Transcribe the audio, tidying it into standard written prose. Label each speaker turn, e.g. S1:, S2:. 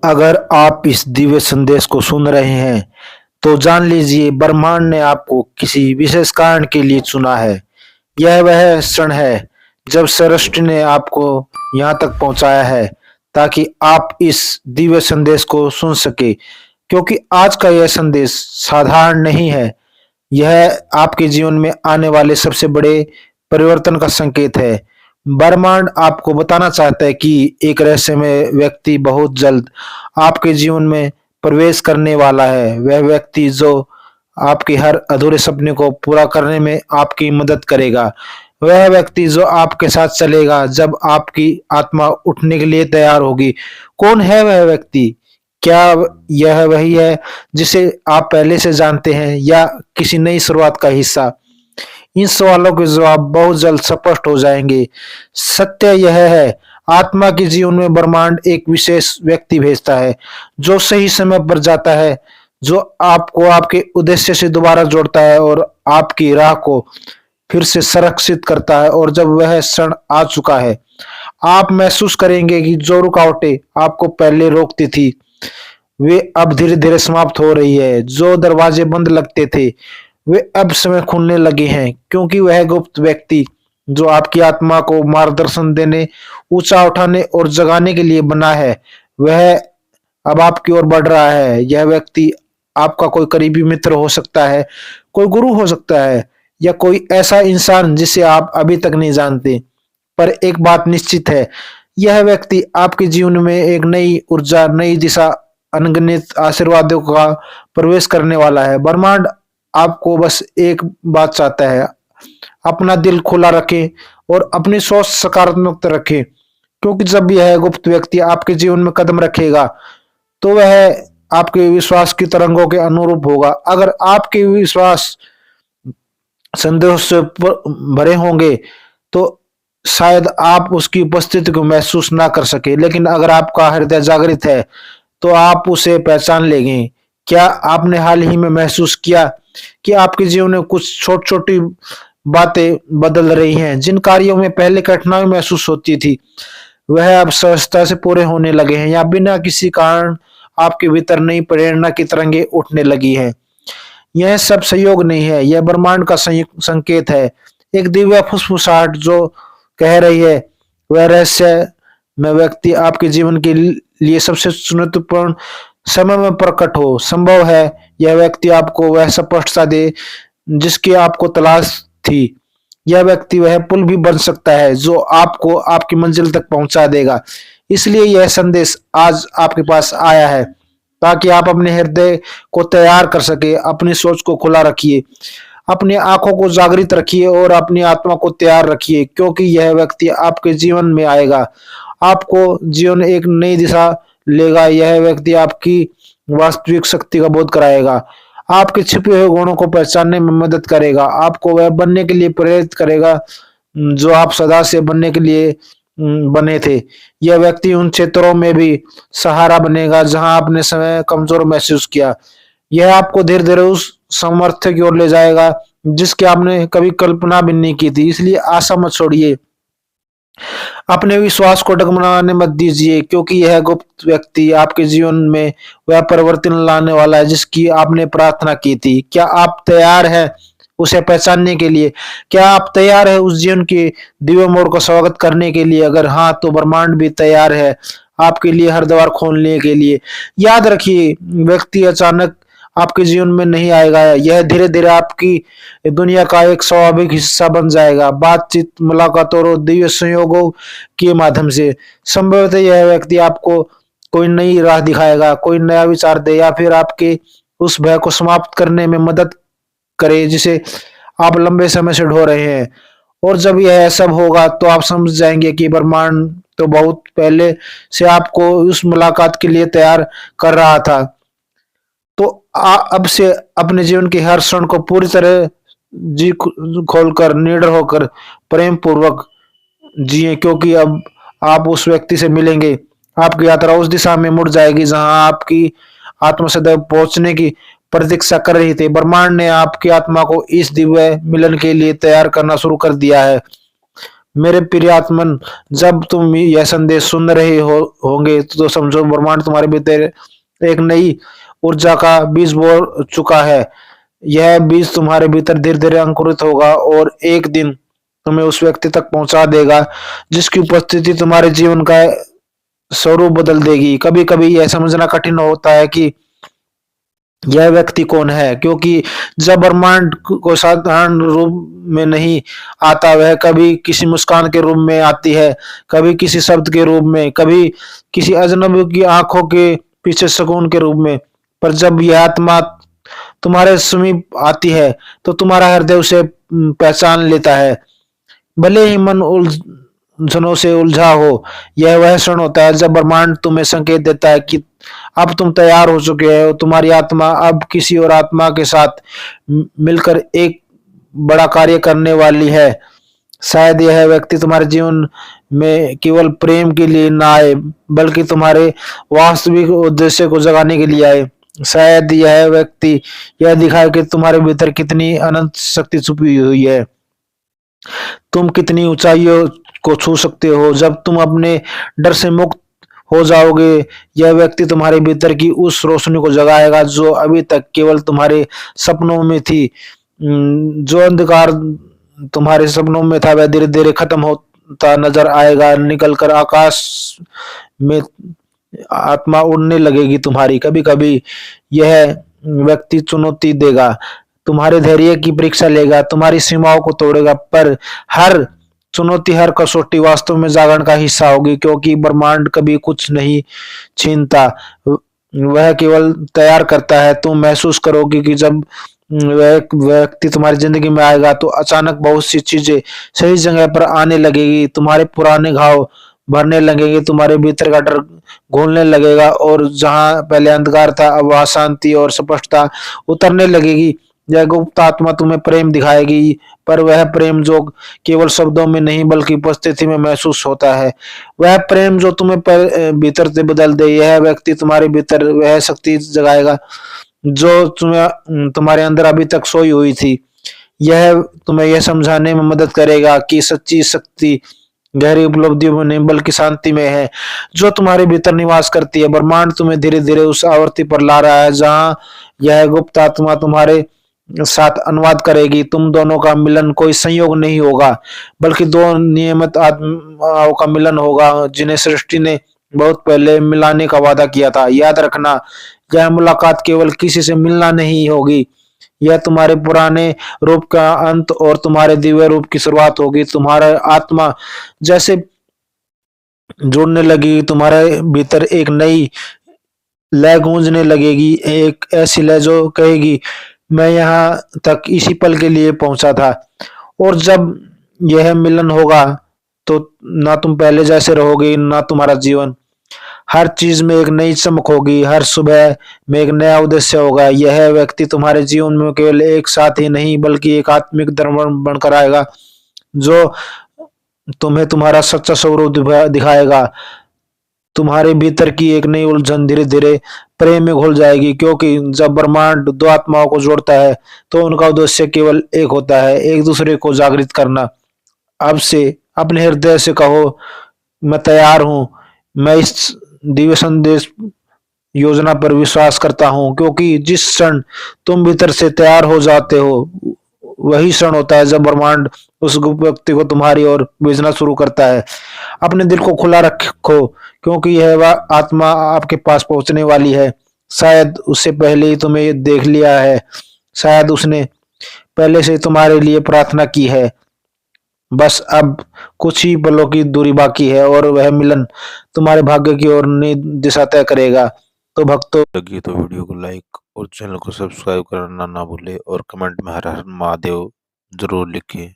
S1: अगर आप इस दिव्य संदेश को सुन रहे हैं, तो जान लीजिए ब्रह्मांड ने आपको किसी विशेष कारण के लिए चुना है। यह वह क्षण है जब सृष्टि ने आपको यहाँ तक पहुँचाया है, ताकि आप इस दिव्य संदेश को सुन सके। क्योंकि आज का यह संदेश साधारण नहीं है, यह आपके जीवन में आने वाले सबसे बड़े परिवर्तन का संकेत है। ब्रह्मांड आपको बताना चाहता है कि एक रहस्यमय व्यक्ति बहुत जल्द आपके जीवन में प्रवेश करने वाला है। वह व्यक्ति जो आपके हर अधूरे सपने को पूरा करने में आपकी मदद करेगा। वह व्यक्ति जो आपके साथ चलेगा जब आपकी आत्मा उठने के लिए तैयार होगी। कौन है वह व्यक्ति? क्या यह वही है जिसे आप पहले से जानते हैं, या किसी नई शुरुआत का हिस्सा? इन सवालों के जवाब बहुत जल्द स्पष्ट हो जाएंगे। सत्य यह है, आत्मा के जीवन में ब्रह्मांड एक विशेष व्यक्ति भेजता है, जो सही समय पर जाता है, जो आपको आपके उद्देश्य से दोबारा जोड़ता है और आपकी राह को फिर से संरक्षित करता है। और जब वह क्षण आ चुका है, आप महसूस करेंगे कि जो रुकावटें आपको पहले रोकती थी, वे अब धीरे धीरे समाप्त हो रही है। जो दरवाजे बंद लगते थे, वे अब समय खुलने लगे हैं, क्योंकि वह गुप्त व्यक्ति जो आपकी आत्मा को मार्गदर्शन देने, ऊंचा उठाने और जगाने के लिए बना है, वह अब आपकी ओर बढ़ रहा है। यह व्यक्ति आपका कोई करीबी मित्र हो सकता है, कोई गुरु हो सकता है, या कोई ऐसा इंसान जिसे आप अभी तक नहीं जानते। पर एक बात निश्चित है, यह व्यक्ति आपके जीवन में एक नई ऊर्जा, नई दिशा, अनगिनत आशीर्वादों का प्रवेश करने वाला है। ब्रह्मांड आपको बस एक बात चाहता है, अपना दिल खुला रखें और अपनी सोच सकारात्मक रखें। क्योंकि जब यह गुप्त व्यक्ति आपके जीवन में कदम रखेगा, तो वह आपके विश्वास की तरंगों के अनुरूप होगा। अगर आपके विश्वास संदेह से भरे होंगे, तो शायद आप उसकी उपस्थिति को महसूस ना कर सके, लेकिन अगर आपका हृदय जागृत है, तो आप उसे पहचान लेंगे। क्या आपने हाल ही में महसूस किया कि आपके जीवन में कुछ छोटी छोटी बातें बदल रही हैं? जिन कार्यों में पहले कठिनाई महसूस होती थी, वह अब सहजता से पूरे होने लगे हैं, या बिना किसी कारण आपके भीतर नई प्रेरणा की तरंगे उठने लगी हैं। यह सब संयोग नहीं है, यह ब्रह्मांड का संकेत है। एक दिव्य फुसफुसाहट जो कह रही है, वह रहस्य में व्यक्ति आपके जीवन के लिए सबसे चुनौतीपूर्ण समय में प्रकट हो। संभव है यह व्यक्ति आपको वह स्पष्टता दे जिसकी आपको तलाश थी। यह व्यक्ति वह पुल भी बन सकता है जो आपको आपकी मंजिल तक पहुंचा देगा। इसलिए यह संदेश आज आपके पास आया है, ताकि आप अपने हृदय को तैयार कर सके। अपनी सोच को खुला रखिए, अपनी आंखों को जागृत रखिए और अपनी आत्मा को तैयार रखिए, क्योंकि यह व्यक्ति आपके जीवन में आएगा, आपको जीवन एक नई दिशा लेगा। यह व्यक्ति आपकी वास्तविक शक्ति का बोध कराएगा, आपके छिपे हुए गुणों को पहचानने में मदद करेगा, आपको वह बनने के लिए प्रेरित करेगा जो आप सदा से बनने के लिए बने थे। यह व्यक्ति उन क्षेत्रों में भी सहारा बनेगा जहां आपने समय कमजोर महसूस किया। यह आपको धीरे धीरे उस सामर्थ्य की ओर ले जाएगा जिसकी आपने कभी कल्पना भी नहीं की थी। इसलिए आशा मत छोड़िए, अपने विश्वास को डगमगाने मत दीजिए, क्योंकि यह गुप्त व्यक्ति आपके जीवन में वह परिवर्तन लाने वाला है जिसकी आपने प्रार्थना की थी। क्या आप तैयार हैं उसे पहचानने के लिए? क्या आप तैयार हैं उस जीवन के दिव्य मोड़ का स्वागत करने के लिए? अगर हाँ, तो ब्रह्मांड भी तैयार है आपके लिए हर द्वार खोलने के लिए। याद रखिए, व्यक्ति अचानक आपके जीवन में नहीं आएगा, यह धीरे धीरे आपकी दुनिया का एक स्वाभाविक हिस्सा बन जाएगा। बातचीत, मुलाकातों और दिव्य संयोगों के माध्यम से संभवतः यह व्यक्ति आपको कोई नई राह दिखाएगा, कोई नया विचार दे, या फिर आपके उस भय को समाप्त करने में मदद करे जिसे आप लंबे समय से ढो रहे हैं। और जब यह सब होगा, तो आप समझ जाएंगे कि ब्रह्मांड तो बहुत पहले से आपको उस मुलाकात के लिए तैयार कर रहा था। तो अब से अपने जीवन के हर क्षण को पूरी तरह जी खोलकर, निडर होकर, प्रेम पूर्वक जिए, क्योंकि अब आप उस व्यक्ति से मिलेंगे। आपकी यात्रा उस दिशा में मुड़ जाएगी जहां आपकी आत्मा सदैव पहुंचने की प्रतीक्षा कर रही थी। ब्रह्मांड ने आपकी आत्मा को इस दिव्य मिलन के लिए तैयार करना शुरू कर दिया है। मेरे प्रिय आत्मन, जब तुम यह संदेश सुन रहे होंगे तो समझो ब्रह्मांड तुम्हारे भीतर एक नई ऊर्जा का बीज बो चुका है। यह बीज तुम्हारे भीतर धीरे धीरे अंकुरित होगा और एक दिन तुम्हें उस व्यक्ति तक पहुंचा देगा जिसकी उपस्थिति तुम्हारे जीवन का स्वरूप बदल देगी। कभी कभी यह समझना कठिन होता है कि यह व्यक्ति कौन है, क्योंकि जब ब्रह्मांड को साधारण रूप में नहीं आता, वह कभी किसी मुस्कान के रूप में आती है, कभी किसी शब्द के रूप में, कभी किसी अजनबी की आंखों के पीछे सुकून के रूप में। पर जब यह आत्मा तुम्हारे समीप आती है तो तुम्हारा हृदय उसे पहचान लेता है, भले ही मन उलझनों से उलझा हो। यह वह क्षण होता है जब ब्रह्मांड तुम्हें संकेत देता है कि अब तुम तैयार हो चुके हो। तुम्हारी आत्मा अब किसी और आत्मा के साथ मिलकर एक बड़ा कार्य करने वाली है। शायद यह व्यक्ति तुम्हारे जीवन में केवल प्रेम के लिए ना आए, बल्कि तुम्हारे वास्तविक उद्देश्य को जगाने के लिए आए। शायद यह व्यक्ति यह दिखाए कि तुम्हारे भीतर कितनी अनंत शक्ति छुपी हुई है, तुम कितनी ऊंचाइयों को छू सकते हो जब तुम अपने डर से मुक्त हो जाओगे। यह व्यक्ति तुम्हारे भीतर की उस रोशनी को जगाएगा जो अभी तक केवल तुम्हारे सपनों में थी। जो अंधकार तुम्हारे सपनों में था वह धीरे धीरे खत्म होता नजर आएगा, निकलकर आकाश में आत्मा उड़ने लगेगी तुम्हारी। कभी कभी यह व्यक्ति चुनौती देगा, तुम्हारे धैर्य की परीक्षा लेगा, तुम्हारी सीमाओं को तोड़ेगा, पर हर चुनौती, हर कसौटी वास्तव में जागरण का हिस्सा होगी, क्योंकि ब्रह्मांड कभी कुछ नहीं छीनता, वह केवल तैयार करता है। तुम महसूस करोगे कि जब वह व्यक्ति तुम्हारी जिंदगी में आएगा तो अचानक बहुत सी चीजें सही जगह पर आने लगेगी, तुम्हारे पुराने घाव भरने लगेंगे, तुम्हारे भीतर का डर घोलने लगेगा और जहां पहले अंधकार था अब वहां शांति और स्पष्टता उतरने लगेगी। यह गुप्त आत्मा तुम्हें प्रेम दिखाएगी, पर वह प्रेम जो केवल शब्दों में नहीं बल्कि उपस्थिति में महसूस होता है, वह प्रेम जो तुम्हें भीतर से बदल दे। यह व्यक्ति तुम्हारे भीतर वह शक्ति जगाएगा जो तुम्हारे अंदर अभी तक सोई हुई थी। यह तुम्हें यह समझाने में मदद करेगा कि सच्ची शक्ति गहरी उपलब्धियों में नहीं बल्कि शांति में है जो तुम्हारे भीतर निवास करती है। ब्रह्मांड तुम्हें धीरे धीरे उस आवर्ती पर ला रहा है जहां यह गुप्त आत्मा तुम्हारे साथ अनुवाद करेगी। तुम दोनों का मिलन कोई संयोग नहीं होगा, बल्कि दो नियमित आत्माओं का मिलन होगा जिन्हें सृष्टि ने बहुत पहले मिलाने का वादा किया था। याद रखना, यह मुलाकात केवल किसी से मिलना नहीं होगी, यह तुम्हारे पुराने रूप का अंत और तुम्हारे दिव्य रूप की शुरुआत होगी। तुम्हारा आत्मा जैसे जुड़ने लगी, तुम्हारे भीतर एक नई लय गूंजने लगेगी, एक ऐसी लय जो कहेगी मैं यहाँ तक इसी पल के लिए पहुंचा था। और जब यह मिलन होगा तो ना तुम पहले जैसे रहोगे ना तुम्हारा जीवन, हर चीज में एक नई चमक होगी, हर सुबह में एक नया उद्देश्य होगा। यह व्यक्ति तुम्हारे जीवन में केवल एक साथ ही नहीं बल्कि एक आत्मिक दर्पण बनकर आएगा जो तुम्हें तुम्हारा सच्चा स्वरूप दिखाएगा। तुम्हारे भीतर की एक नई उलझन धीरे धीरे प्रेम में घुल जाएगी, क्योंकि जब ब्रह्मांड दो आत्माओं को जोड़ता है तो उनका उद्देश्य केवल एक होता है, एक दूसरे को जागृत करना। अब से अपने हृदय से कहो, मैं तैयार हूं, मैं इस दिव्य संदेश योजना पर विश्वास करता हूं, क्योंकि जिस क्षण तुम भीतर से तैयार हो जाते हो वही क्षण होता है जब ब्रह्मांड उस व्यक्ति को तुम्हारी ओर भेजना शुरू करता है। अपने दिल को खुला रखो, क्योंकि यह वह आत्मा आपके पास पहुंचने वाली है। शायद उससे पहले ही तुम्हें देख लिया है, शायद उसने पहले से तुम्हारे लिए प्रार्थना की है। बस अब कुछ ही पलों की दूरी बाकी है और वह मिलन तुम्हारे भाग्य की ओर नई दिशा तय करेगा। तो भक्तों,
S2: लगी तो वीडियो को लाइक और चैनल को सब्सक्राइब करना ना भूले और कमेंट में हर हर महादेव जरूर लिखें।